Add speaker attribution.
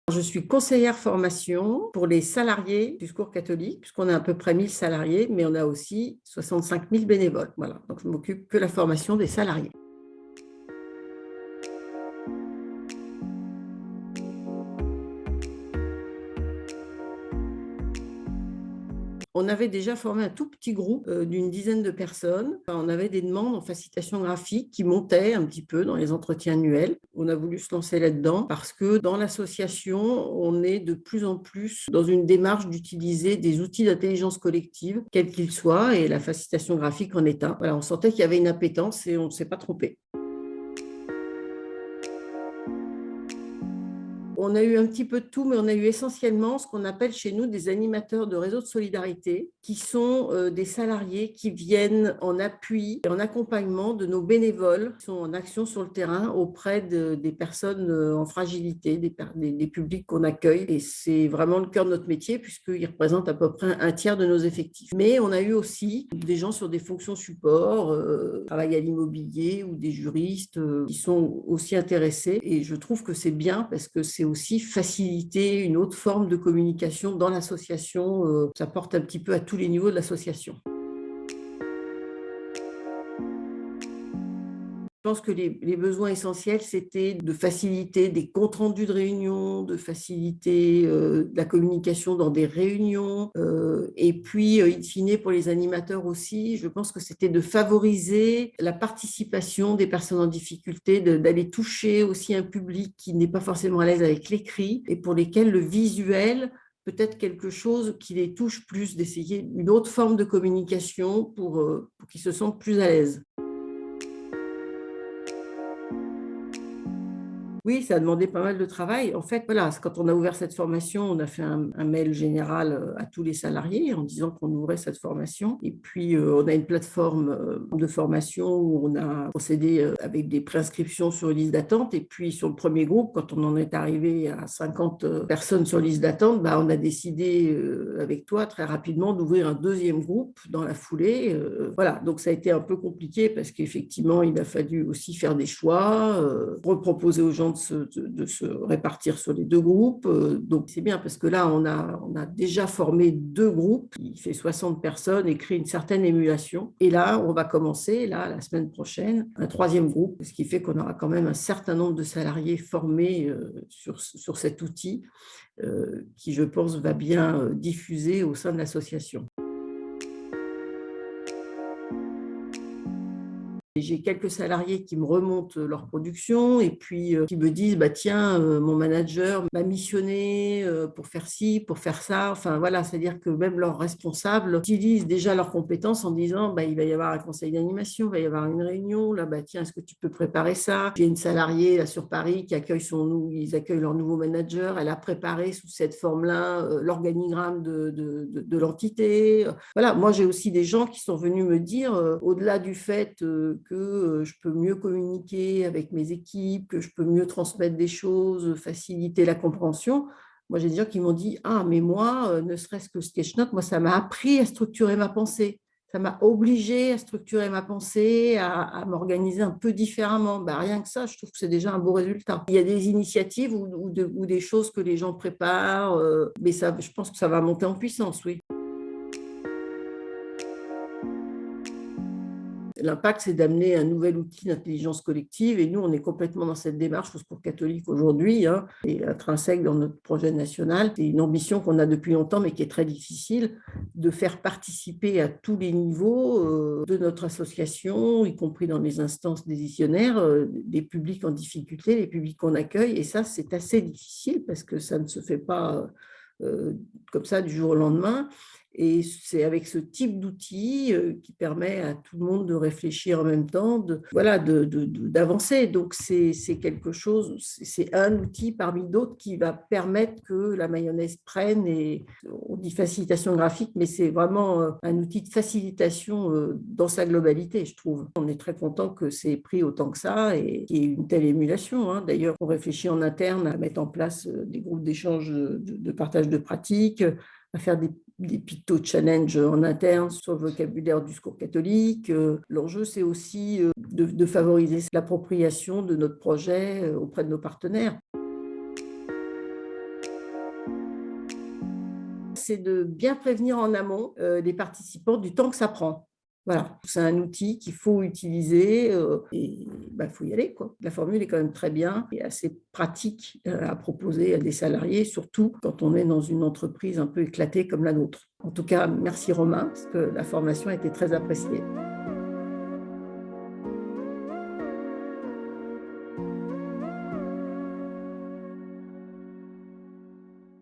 Speaker 1: Je suis conseillère formation pour les salariés du Secours catholique, puisqu'on a à peu près 1000 salariés, mais on a aussi 65 000 bénévoles. Voilà, donc je m'occupe que de la formation des salariés. On avait déjà formé un tout petit groupe d'une dizaine de personnes. Enfin, on avait des demandes en facilitation graphique qui montaient un petit peu dans les entretiens annuels. On a voulu se lancer là-dedans parce que dans l'association, on est de plus en plus dans une démarche d'utiliser des outils d'intelligence collective, quels qu'ils soient, et la facilitation graphique en est un. Voilà, on sentait qu'il y avait une appétence et on ne s'est pas trompé. On a eu un petit peu de tout, mais on a eu essentiellement ce qu'on appelle chez nous des animateurs de réseau de solidarité, qui sont des salariés qui viennent en appui et en accompagnement de nos bénévoles qui sont en action sur le terrain auprès des personnes en fragilité, des publics qu'on accueille. Et c'est vraiment le cœur de notre métier puisqu'ils représentent à peu près un tiers de nos effectifs. Mais on a eu aussi des gens sur des fonctions support, travail à l'immobilier ou des juristes qui sont aussi intéressés. Et je trouve que c'est bien parce que c'est aussi faciliter une autre forme de communication dans l'association. Ça porte un petit peu à tous les niveaux de l'association. Je pense que les besoins essentiels, c'était de faciliter des comptes rendus de réunions, de faciliter la communication dans des réunions. Et puis, in fine, pour les animateurs aussi, je pense que c'était de favoriser la participation des personnes en difficulté, d'aller toucher aussi un public qui n'est pas forcément à l'aise avec l'écrit et pour lesquels le visuel peut être quelque chose qui les touche plus, d'essayer une autre forme de communication pour qu'ils se sentent plus à l'aise. Oui, ça a demandé pas mal de travail. En fait, voilà, quand on a ouvert cette formation, on a fait un mail général à tous les salariés en disant qu'on ouvrait cette formation. Et puis, on a une plateforme de formation où on a procédé avec des préinscriptions sur liste d'attente. Et puis, sur le premier groupe, quand on en est arrivé à 50 personnes sur liste d'attente, bah, on a décidé avec toi très rapidement d'ouvrir un deuxième groupe dans la foulée. Voilà, donc ça a été un peu compliqué parce qu'effectivement, il a fallu aussi faire des choix, reproposer aux gens de se répartir sur les deux groupes. Donc, c'est bien parce que là, on a déjà formé deux groupes. Il fait 60 personnes et crée une certaine émulation. Et là, on va commencer, là, la semaine prochaine, un troisième groupe, ce qui fait qu'on aura quand même un certain nombre de salariés formés sur cet outil qui, je pense, va bien diffuser au sein de l'association. J'ai quelques salariés qui me remontent leur production et puis qui me disent bah, tiens, mon manager m'a missionné pour faire ci, pour faire ça. Enfin voilà, c'est-à-dire que même leurs responsables utilisent déjà leurs compétences en disant bah, il va y avoir un conseil d'animation, il va y avoir une réunion. Là, bah, tiens, est-ce que tu peux préparer ça? J'ai une salariée là, sur Paris qui accueille ils accueillent leur nouveau manager. Elle a préparé sous cette forme-là l'organigramme de l'entité. Voilà, moi j'ai aussi des gens qui sont venus me dire, au-delà du fait que je peux mieux communiquer avec mes équipes, que je peux mieux transmettre des choses, faciliter la compréhension. Moi, j'ai des gens qui m'ont dit, ah, mais moi, ne serait-ce que Sketchnote, moi, ça m'a appris à structurer ma pensée. Ça m'a obligé à structurer ma pensée, à m'organiser un peu différemment. Bah, rien que ça, je trouve que c'est déjà un beau résultat. Il y a des initiatives ou des choses que les gens préparent, mais ça, je pense que ça va monter en puissance, oui. L'impact, c'est d'amener un nouvel outil d'intelligence collective et nous, on est complètement dans cette démarche au Secours catholique aujourd'hui, hein, et intrinsèque dans notre projet national. C'est une ambition qu'on a depuis longtemps, mais qui est très difficile, de faire participer à tous les niveaux de notre association, y compris dans les instances décisionnaires, des publics en difficulté, les publics qu'on accueille. Et ça, c'est assez difficile parce que ça ne se fait pas comme ça du jour au lendemain. Et c'est avec ce type d'outil qui permet à tout le monde de réfléchir en même temps, d'avancer. Donc, c'est quelque chose, c'est un outil parmi d'autres qui va permettre que la mayonnaise prenne. Et on dit facilitation graphique, mais c'est vraiment un outil de facilitation dans sa globalité, je trouve. On est très content que c'est pris autant que ça et qu'il y ait une telle émulation, hein. D'ailleurs, on réfléchit en interne à mettre en place des groupes d'échange, de partage de pratiques, à faire des picto challenge en interne sur le vocabulaire du Secours catholique. L'enjeu, c'est aussi de favoriser l'appropriation de notre projet auprès de nos partenaires. c'est de bien prévenir en amont les participants du temps que ça prend. Voilà, c'est un outil qu'il faut utiliser et il faut y aller, quoi. La formule est quand même très bien et assez pratique à proposer à des salariés, surtout quand on est dans une entreprise un peu éclatée comme la nôtre. En tout cas, merci Romain, parce que la formation a été très appréciée.